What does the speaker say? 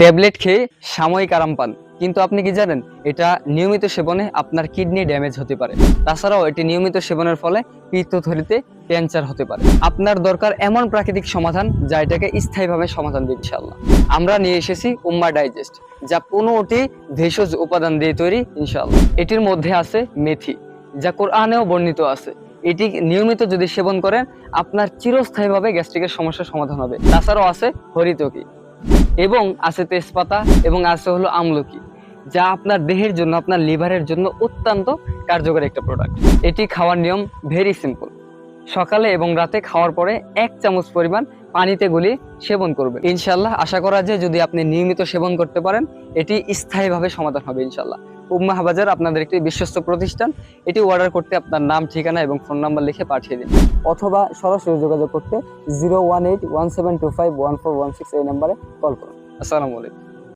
Tablet খেয়ে সাময়িক আরাম পান, কিন্তু আপনি কি জানেন এটা নিয়মিত সেবনে আপনার কিডনি ড্যামেজ হতে পারে। তাছাড়াও এটি নিয়মিত সেবনের ফলে পিত্তথলিতে ক্যান্সার হতে পারে। আপনার দরকার এমন প্রাকৃতিক সমাধান যা এটাকে স্থায়ীভাবে সমাধান দিবে ইনশাআল্লাহ। আমরা নিয়ে এসেছি উম্মা ডাইজেস্ট, যা 15টি ভেষজ উপাদান দিয়ে তৈরি ইনশাআল্লাহ। এটির মধ্যে আছে মেথি, যা কোরআনেও বর্ণিত আছে। এটি নিয়মিত যদি সেবন করেন আপনার চিরস্থায়ীভাবে গ্যাস্ট্রিকের সমস্যার সমাধান হবে। তাছাড়াও আছে হরিতকি এবং আছে তেজপাতা এবং আছে হলো আমলকি, যা আপনার দেহের জন্য, আপনার লিভারের জন্য অত্যন্ত কার্যকরী একটা প্রোডাক্ট। এটি খাওয়ার নিয়ম ভেরি সিম্পল। সকালে এবং রাতে খাওয়ার পরে 1 চামচ পরিমাণ পানিতে গুলিয়ে সেবন করবেন। ইনশাআল্লাহ আশা করা যায় যদি আপনি নিয়মিত সেবন করতে পারেন এটি স্থায়ীভাবে সমাধান হবে ইনশাআল্লাহ। উম্মাহ বাজার আপনাদের একটি বিশ্বস্ত প্রতিষ্ঠান। এটি অর্ডার করতে আপনার নাম, ঠিকানা এবং ফোন নাম্বার লিখে পাঠিয়ে দিন, অথবা সরাসরি যোগাযোগ করতে 01817251416 এই নম্বরে কল করুন। আসসালামু আলাইকুম।